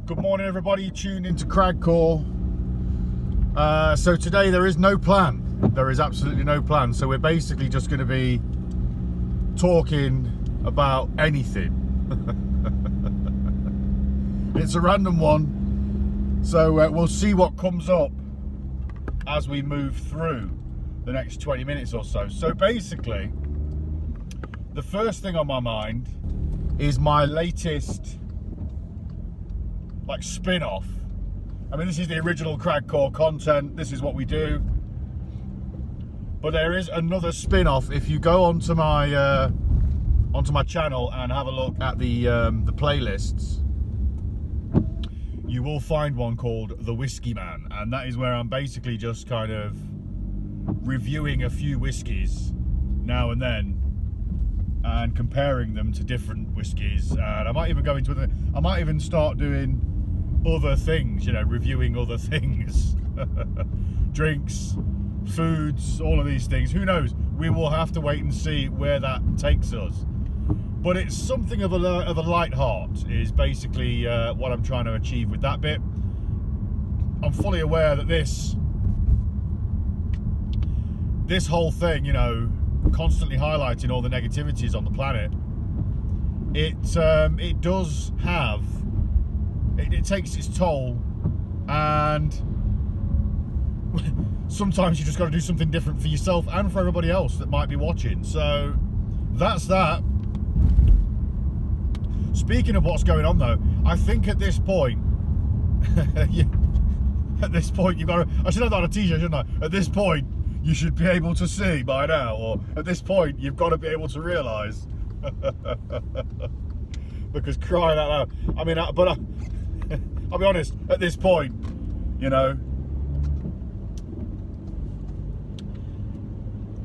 Good morning, everybody. You tuned into Cragcore. So today there is no plan. There is absolutely no plan. So we're basically just going to be talking about anything. It's a random one. So we'll see what comes up as we move through the next 20 minutes or so. So basically, the first thing on my mind is my latest spin-off. I mean, this is the original Cragcore content. This is what we do. But there is another spin-off. If you go onto my channel and have a look at the playlists, you will find one called The Whiskey Man, and that is where I'm basically just kind of reviewing a few whiskies now and then and comparing them to different whiskies. And I might even go into it. I might even start doing other things, reviewing other things. Drinks, foods, all of these things. Who knows? We will have to wait and see where that takes us. But it's something of a light heart is basically what I'm trying to achieve with that bit. I'm fully aware that this whole thing, constantly highlighting all the negativities on the planet, it does have, it takes its toll, and sometimes you just got to do something different for yourself and for everybody else that might be watching. So that's that. Speaking of what's going on though, I think at this point, you've got to, I should have that on a t-shirt, shouldn't I? At this point, you should be able to see by now, or at this point, you've got to be able to realise. Because crying out loud, I mean, I'll be honest, at this point,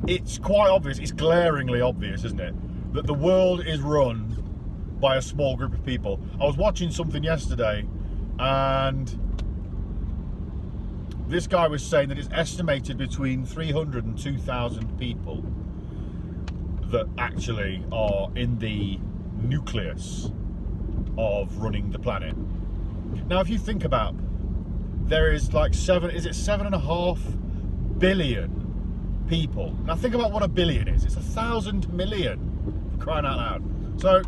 it's quite obvious, it's glaringly obvious, isn't it, that the world is run by a small group of people. I was watching something yesterday, and this guy was saying that it's estimated between 300 and 2,000 people that actually are in the nucleus of running the planet. Now, if you think about, there is like 7.5 billion people. Now think about what a billion is. It's 1,000 million, for crying out loud. So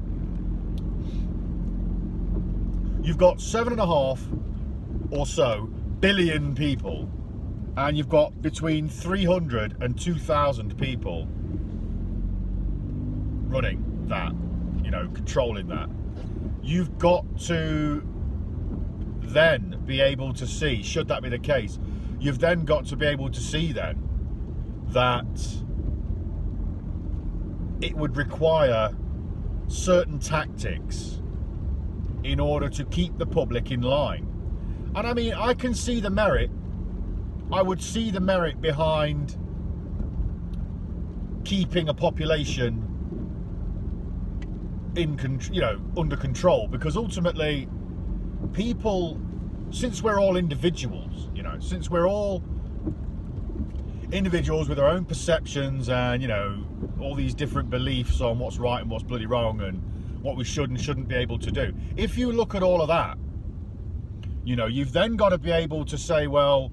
you've got 7.5 or so billion people, and you've got between 300 and 2,000 people running that, controlling that. You've got to then be able to see, should that be the case, you've then got to be able to see then that it would require certain tactics in order to keep the public in line. And I mean, I can see the merit. I would see the merit behind keeping a population under control, because ultimately, people, since we're all individuals, since we're all individuals with our own perceptions and all these different beliefs on what's right and what's bloody wrong and what we should and shouldn't be able to do. If you look at all of that, you've then got to be able to say, well,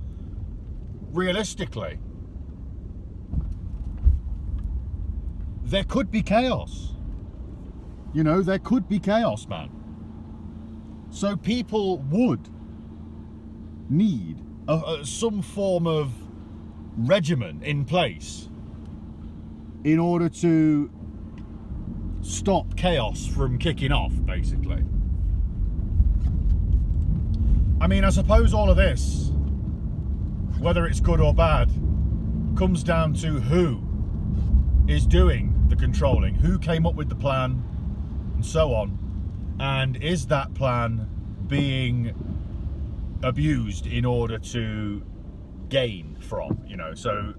realistically, there could be chaos. There could be chaos, man. So people would need some form of regimen in place in order to stop chaos from kicking off, basically. I mean, I suppose all of this, whether it's good or bad, comes down to who is doing the controlling, who came up with the plan, and so on, and is that plan being abused in order to gain from, so,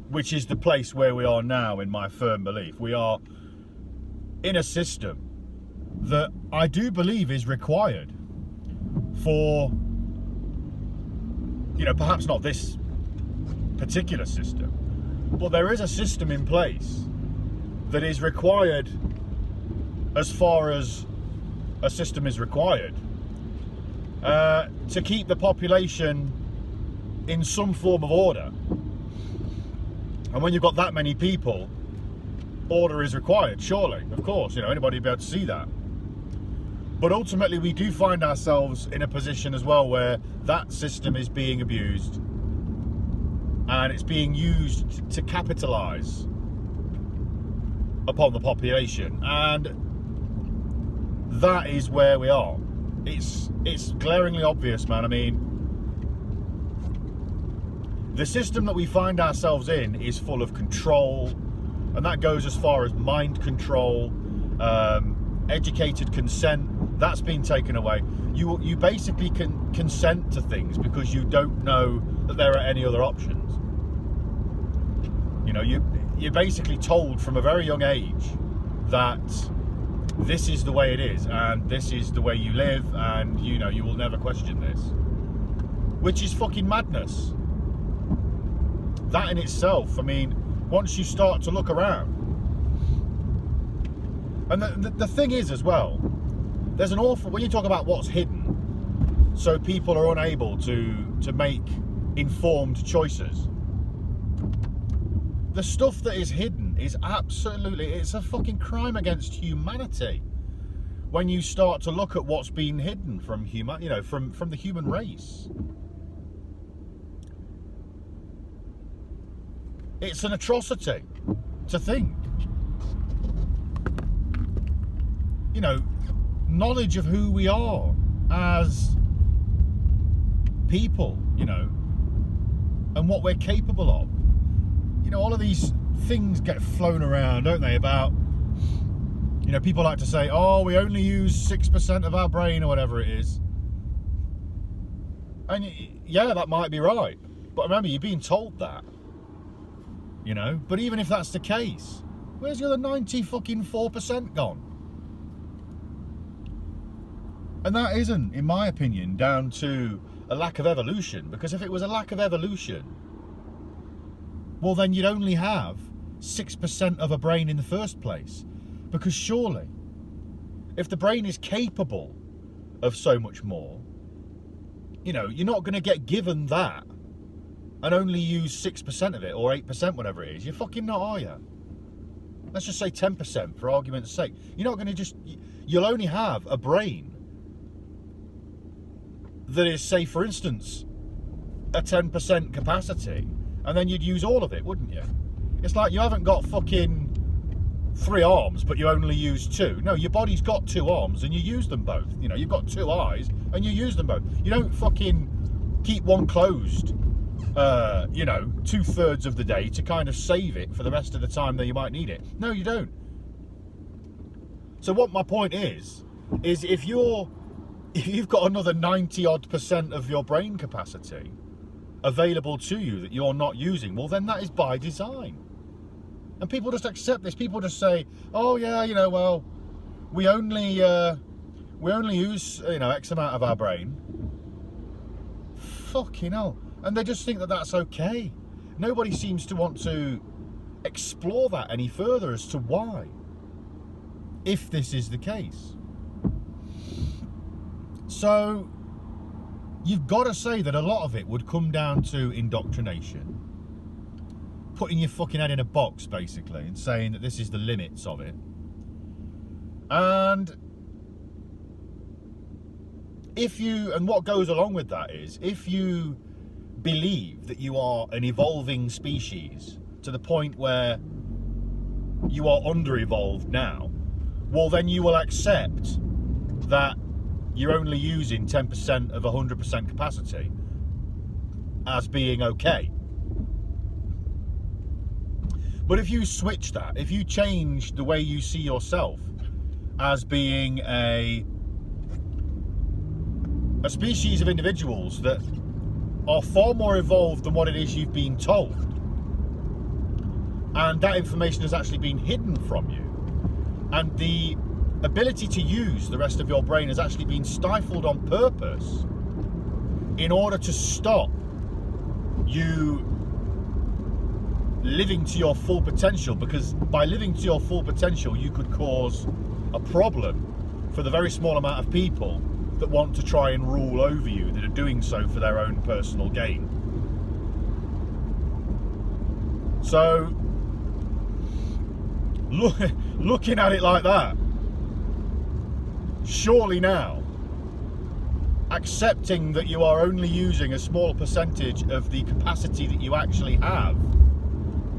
which is the place where we are now, in my firm belief. We are in a system that I do believe is required for, perhaps not this particular system, but there is a system in place that is required as far as a system is required. to keep the population in some form of order. And when you've got that many people, order is required, surely, of course, anybody will be able to see that. But ultimately we do find ourselves in a position as well where that system is being abused and it's being used to capitalise upon the population, and that is where we are. It's glaringly obvious, man. I mean, the system that we find ourselves in is full of control, and that goes as far as mind control, educated consent. That's been taken away. You basically can consent to things because you don't know that there are any other options. You're basically told from a very young age that this is the way it is and this is the way you live, and you will never question this, which is fucking madness. That in itself, I mean, once you start to look around, and the thing is as well, there's an awful, when you talk about what's hidden, so people are unable to make informed choices, the stuff that is hidden is absolutely, it's a fucking crime against humanity when you start to look at what's been hidden from from the human race. It's an atrocity to think. Knowledge of who we are as people, and what we're capable of. All of these things get flown around, don't they, about, people like to say, oh, we only use 6% of our brain or whatever it is. And yeah, that might be right. But remember, you're being told that. But even if that's the case, where's the other 94% gone? And that isn't, in my opinion, down to a lack of evolution. Because if it was a lack of evolution, well, then you'd only have 6% of a brain in the first place. Because surely, if the brain is capable of so much more, you're not going to get given that and only use 6% of it, or 8%, whatever it is. You're fucking not, are you? Let's just say 10% for argument's sake. You're not going to you'll only have a brain that is, say, for instance, a 10% capacity, and then you'd use all of it, wouldn't you? It's like you haven't got fucking 3 arms, but you only use 2. No, your body's got 2 arms, and you use them both. You've got 2 eyes, and you use them both. You don't fucking keep one closed, 2/3 of the day to kind of save it for the rest of the time that you might need it. No, you don't. So what my point is if you've got another 90-odd% of your brain capacity available to you that you're not using, well, then that is by design. And people just accept this. People just say, oh yeah, well, we only use, X amount of our brain. Fucking hell. And they just think that that's okay. Nobody seems to want to explore that any further as to why, if this is the case. So you've got to say that a lot of it would come down to indoctrination, putting your fucking head in a box basically and saying that this is the limits of it. And what goes along with that is, if you believe that you are an evolving species to the point where you are under-evolved now, well, then you will accept that you're only using 10% of 100% capacity as being okay. But if you switch that, if you change the way you see yourself as being a species of individuals that are far more evolved than what it is you've been told, and that information has actually been hidden from you, and the ability to use the rest of your brain has actually been stifled on purpose in order to stop you living to your full potential, because by living to your full potential you could cause a problem for the very small amount of people that want to try and rule over you, that are doing so for their own personal gain. So, looking at it like that, surely now, accepting that you are only using a small percentage of the capacity that you actually have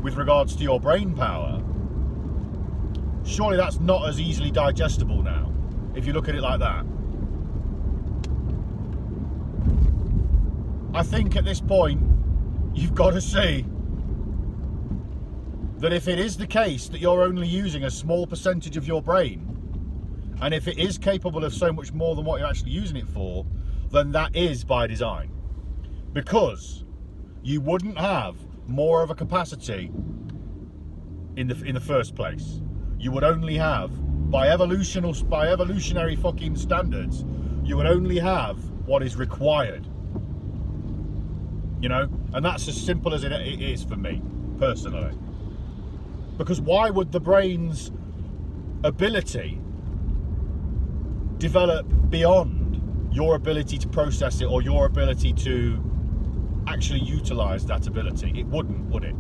with regards to your brain power, surely that's not as easily digestible now, if you look at it like that. I think at this point, you've got to see that if it is the case that you're only using a small percentage of your brain, and if it is capable of so much more than what you're actually using it for, then that is by design. Because you wouldn't have more of a capacity in the first place. You would only have, by evolutionary fucking standards, you would only have what is required. You know? And that's as simple as it is for me, personally. Because why would the brain's ability develop beyond your ability to process it, or your ability to actually utilize that ability? It wouldn't, would it?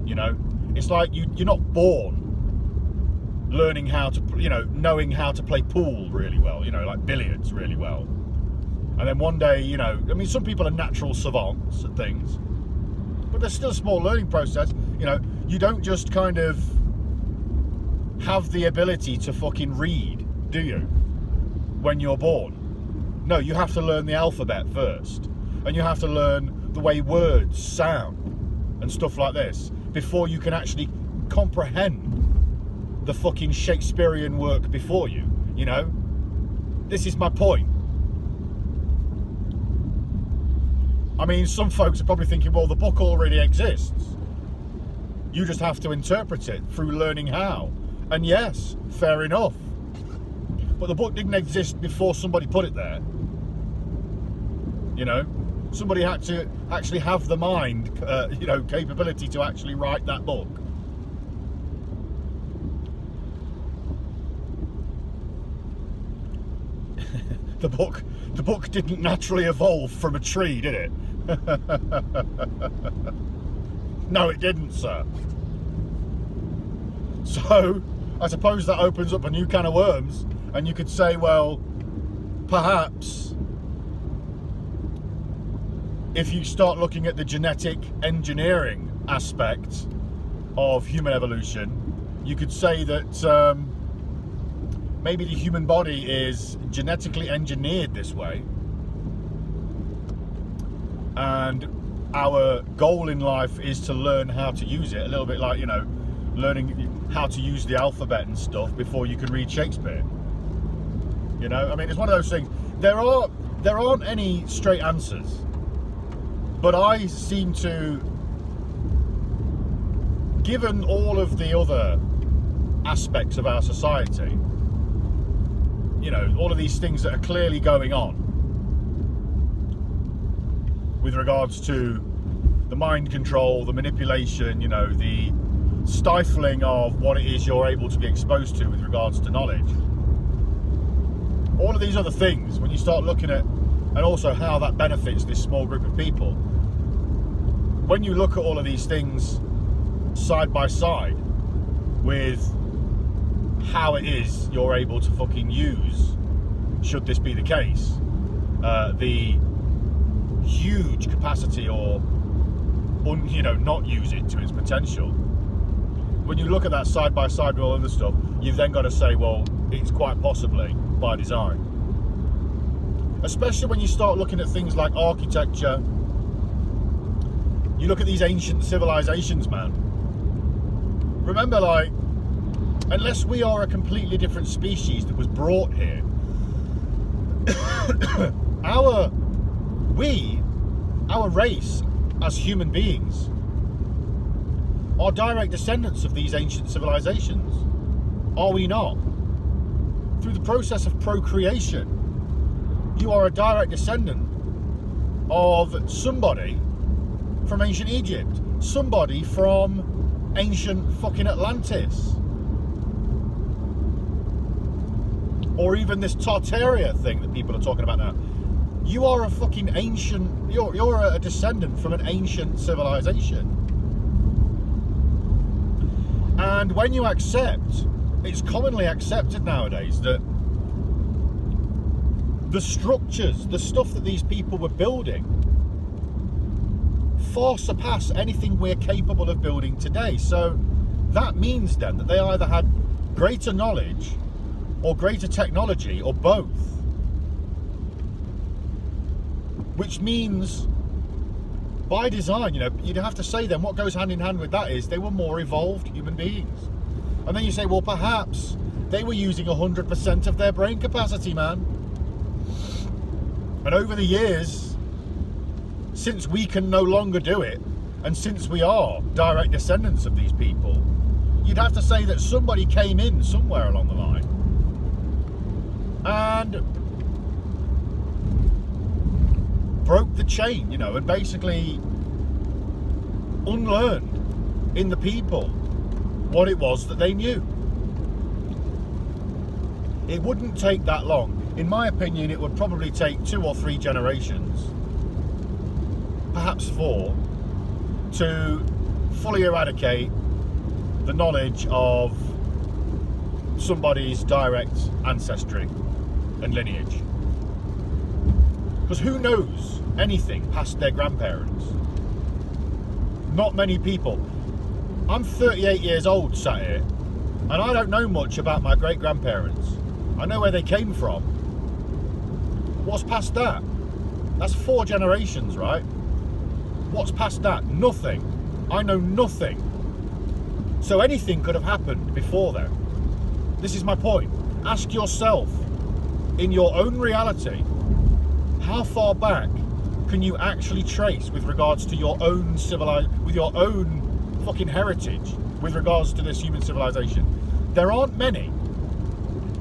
You know, it's like you're not born learning how to, knowing how to play pool really well, like billiards really well. And then one day, I mean, some people are natural savants at things, but there's still a small learning process. You don't just kind of have the ability to fucking read, do you, when you're born? No, you have to learn the alphabet first, and you have to learn the way words sound and stuff like this before you can actually comprehend the fucking Shakespearean work before you. This is my point. I mean, some folks are probably thinking, well, the book already exists. You just have to interpret it through learning how. And yes, fair enough. But the book didn't exist before somebody put it there. Somebody had to actually have the mind, capability to actually write that book. The book didn't naturally evolve from a tree, did it? No, it didn't, sir. So, I suppose that opens up a new can of worms, and you could say, well, perhaps if you start looking at the genetic engineering aspect of human evolution, you could say that maybe the human body is genetically engineered this way, and our goal in life is to learn how to use it, a little bit like, learning how to use the alphabet and stuff before you can read Shakespeare. I mean, it's one of those things. There aren't any straight answers, but I seem to, given all of the other aspects of our society, all of these things that are clearly going on with regards to the mind control, the manipulation, the stifling of what it is you're able to be exposed to with regards to knowledge. All of these other things, when you start looking at, and also how that benefits this small group of people, when you look at all of these things side by side with how it is you're able to fucking use, should this be the case, the huge capacity, or not use it to its potential. When you look at that side by side with all other stuff, you've then got to say, well, it's quite possibly by design. Especially when you start looking at things like architecture. You look at these ancient civilizations, man. Remember, unless we are a completely different species that was brought here, our race as human beings are direct descendants of these ancient civilizations. Are we not? Through the process of procreation, you are a direct descendant of somebody from ancient Egypt, somebody from ancient fucking Atlantis. or even this Tartaria thing that people are talking about now. You are a fucking ancient, you're a descendant from an ancient civilization. And when you accept, it's commonly accepted nowadays that the structures, the stuff that these people were building far surpass anything we're capable of building today. So that means then that they either had greater knowledge or greater technology or both. Which means, by design, you'd have to say then what goes hand in hand with that is they were more evolved human beings. And then you say, well, perhaps they were using 100% of their brain capacity, man. And over the years, since we can no longer do it, and since we are direct descendants of these people, you'd have to say that somebody came in somewhere along the line and broke the chain, and basically unlearned in the people what it was that they knew. It wouldn't take that long. In my opinion, it would probably take 2 or 3 generations, perhaps 4, to fully eradicate the knowledge of somebody's direct ancestry and lineage. Because who knows anything past their grandparents? Not many people. I'm 38 years old sat here, and I don't know much about my great-grandparents. I know where they came from. What's past that? That's 4 generations, right? What's past that? Nothing. I know nothing. So anything could have happened before then. This is my point. Ask yourself, in your own reality, how far back can you actually trace with regards to your own with your own fucking heritage with regards to this human civilization? There aren't many.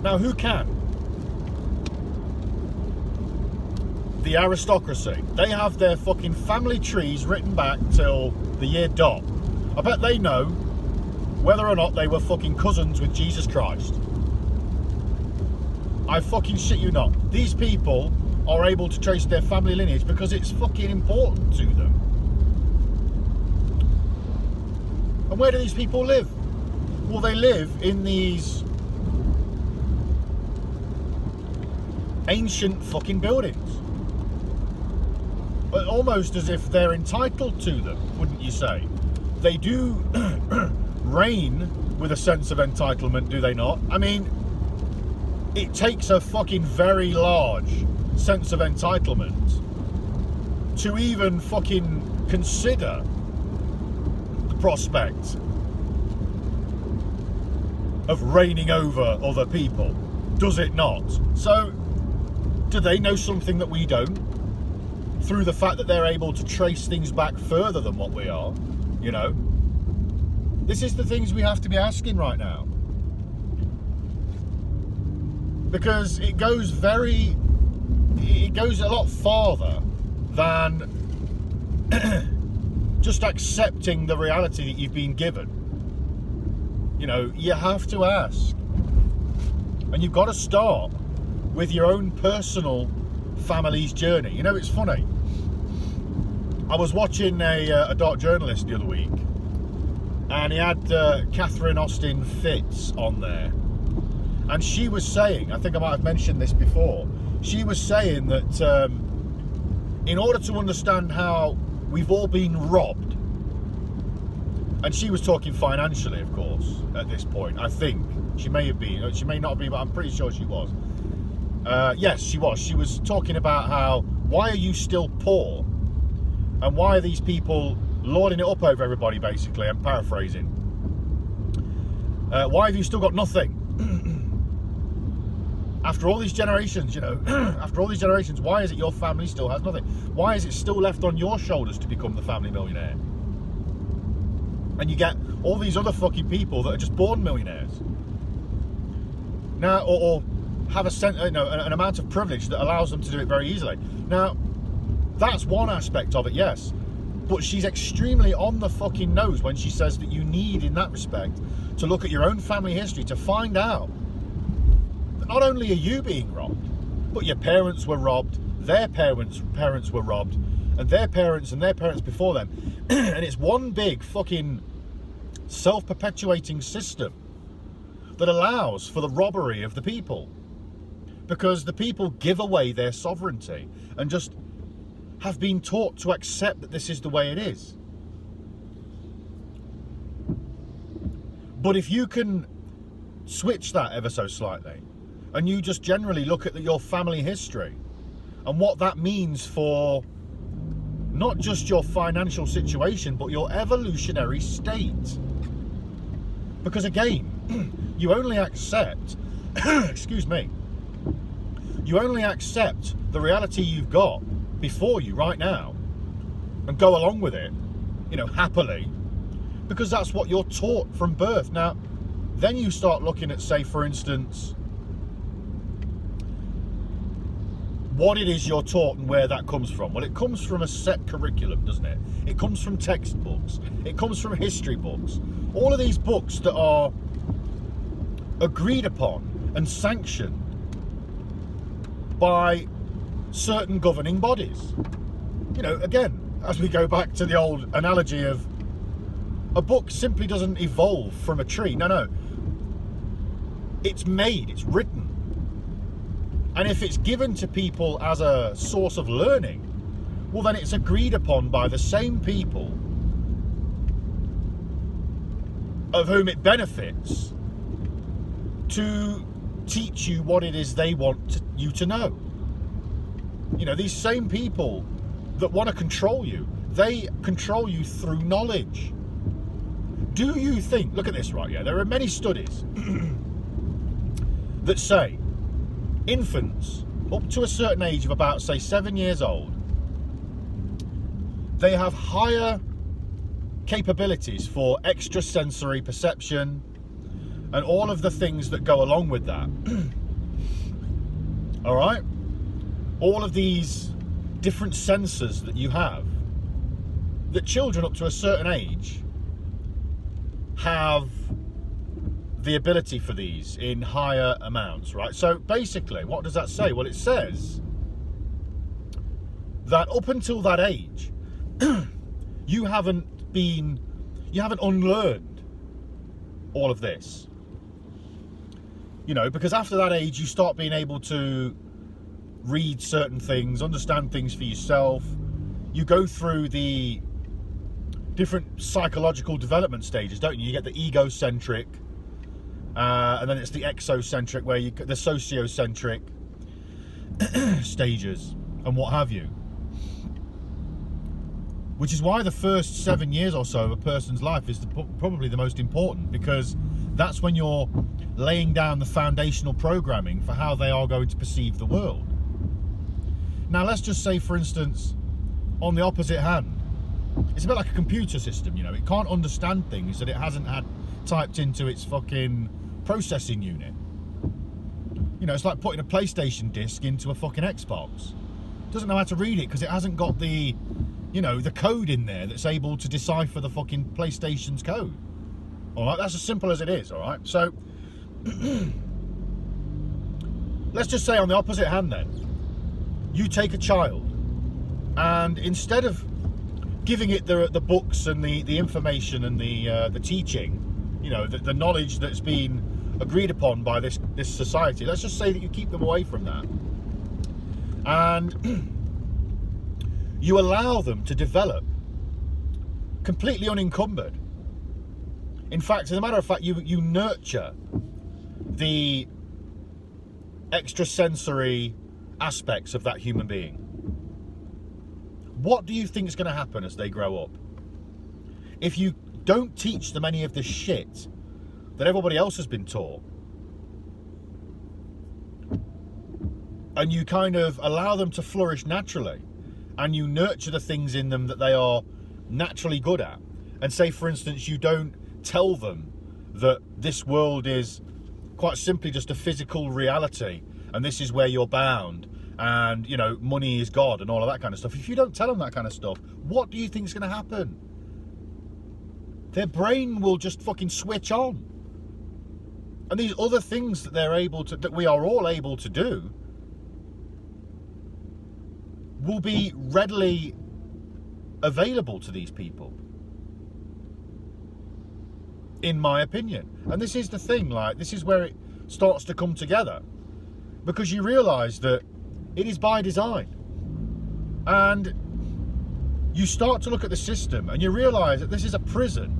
Now, who can? The aristocracy. They have their fucking family trees written back till the year dot. I bet they know whether or not they were fucking cousins with Jesus Christ. I fucking shit you not. These people are able to trace their family lineage because it's fucking important to them. And where do these people live? Well, they live in these ancient fucking buildings. But almost as if they're entitled to them, wouldn't you say? They do reign with a sense of entitlement, do they not? I mean, it takes a fucking very large sense of entitlement to even fucking consider the prospect of reigning over other people, does it not? So, do they know something that we don't? Through the fact that they're able to trace things back further than what we are, This is the things we have to be asking right now. Because it goes a lot farther than just accepting the reality that you've been given. You have to ask. And you've got to start with your own personal family's journey. It's funny. I was watching a dark journalist the other week, and he had Catherine Austin Fitz on there. And she was saying, I think I might have mentioned this before, she was saying that in order to understand how we've all been robbed, and she was talking financially, of course, at this point, I think. She may have been, she may not be, but I'm pretty sure she was. Yes, she was. She was talking about how, why are you still poor? And why are these people lording it up over everybody, basically? I'm paraphrasing. Why have you still got nothing? After all these generations, after all these generations, why is it your family still has nothing? Why is it still left on your shoulders to become the family millionaire? And you get all these other fucking people that are just born millionaires. Now, or have an amount of privilege that allows them to do it very easily. Now, that's one aspect of it, yes. But she's extremely on the fucking nose when she says that you need, in that respect, to look at your own family history to find out not only are you being robbed, but your parents were robbed, their parents were robbed, and their parents before them. And it's one big fucking self-perpetuating system that allows for the robbery of the people, because the people give away their sovereignty and just have been taught to accept that this is the way it is. But if you can switch that ever so slightly, and you just generally look at your family history and what that means for not just your financial situation, but your evolutionary state. Because again, you only accept, excuse me, you only accept the reality you've got before you right now and go along with it, happily, because that's what you're taught from birth. Now, then you start looking at, say, for instance, what it is you're taught and where that comes from. Well, it comes from a set curriculum, doesn't it? It comes from textbooks. It comes from history books. All of these books that are agreed upon and sanctioned by certain governing bodies. Again, as we go back to the old analogy of a book simply doesn't evolve from a tree. No. It's made, it's written. And if it's given to people as a source of learning, well, then it's agreed upon by the same people of whom it benefits to teach you what it is they want you to know. These same people that want to control you, they control you through knowledge. Do you think, look at this right here, there are many studies that say infants up to a certain age of about, say, 7 years old, they have higher capabilities for extrasensory perception and all of the things that go along with that. All right? All of these different senses that you have, that children up to a certain age have the ability for these in higher amounts, right? So basically, what does that say? Well, it says that up until that age, you haven't unlearned all of this. Because after that age, you start being able to read certain things, understand things for yourself. You go through the different psychological development stages, don't you? You get the egocentric, and then it's the exocentric, where the sociocentric stages and what have you. Which is why the first 7 years or so of a person's life is probably the most important, because that's when you're laying down the foundational programming for how they are going to perceive the world. Now, let's just say, for instance, on the opposite hand, it's a bit like a computer system, it can't understand things that it hasn't had typed into its fucking processing unit. It's like putting a PlayStation disc into a fucking Xbox. It doesn't know how to read it because it hasn't got the code in there that's able to decipher the fucking PlayStation's code. All right, that's as simple as it is. All right, so let's just say on the opposite hand, then you take a child, and instead of giving it the books and the information and the teaching, the knowledge that's been agreed upon by this society, let's just say that you keep them away from that, and you allow them to develop completely unencumbered. In fact, as a matter of fact, you nurture the extrasensory aspects of that human being. What do you think is going to happen as they grow up? If you don't teach them any of the shit that everybody else has been taught, and you kind of allow them to flourish naturally, and you nurture the things in them that they are naturally good at, and say, for instance, you don't tell them that this world is quite simply just a physical reality, and this is where you're bound, and money is God and all of that kind of stuff. If you don't tell them that kind of stuff, what do you think is going to happen? Their brain will just fucking switch on. And these other things that that we are all able to do, will be readily available to these people, in my opinion. And this is the thing, like, this is where it starts to come together, because you realise that it is by design, and you start to look at the system and you realise that this is a prison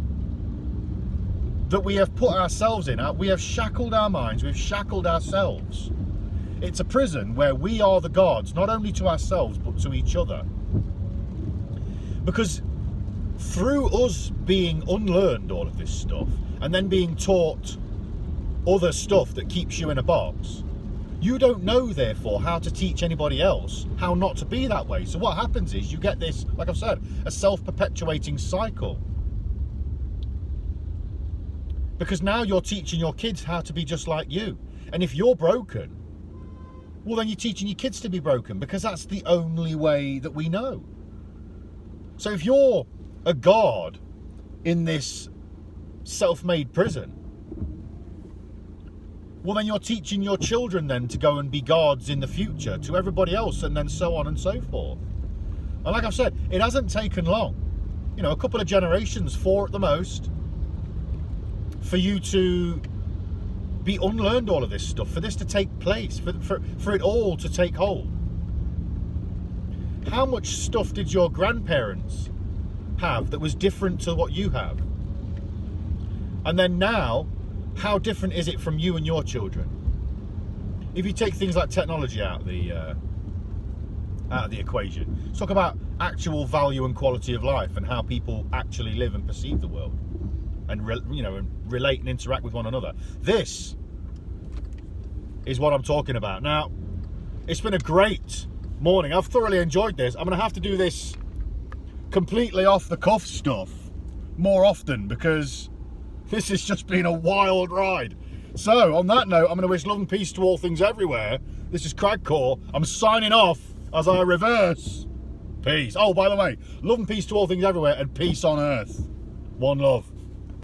that we have put ourselves in. We have shackled our minds, we've shackled ourselves. It's a prison where we are the gods, not only to ourselves but to each other. Because through us being unlearned all of this stuff and then being taught other stuff that keeps you in a box, you don't know, therefore, how to teach anybody else how not to be that way. So what happens is you get this, like I've said, a self-perpetuating cycle. Because now you're teaching your kids how to be just like you. And if you're broken, well, then you're teaching your kids to be broken, because that's the only way that we know. So if you're a god in this self-made prison, well, then you're teaching your children then to go and be gods in the future to everybody else, and then so on and so forth. And like I've said, it hasn't taken long, you know, a couple of generations, 4 at the most, for you to be unlearned all of this stuff, for this to take place, for it all to take hold. How much stuff did your grandparents have that was different to what you have? And then now, how different is it from you and your children? If you take things like technology out of the equation, let's talk about actual value and quality of life and how people actually live and perceive the world, and relate and interact with one another. This is what I'm talking about. Now, it's been a great morning. I've thoroughly enjoyed this. I'm going to have to do this completely off the cuff stuff more often, because this has just been a wild ride. So, on that note, I'm going to wish love and peace to all things everywhere. This is Cragcore. I'm signing off as I reverse. Peace. Oh, by the way, love and peace to all things everywhere, and peace on earth. One love.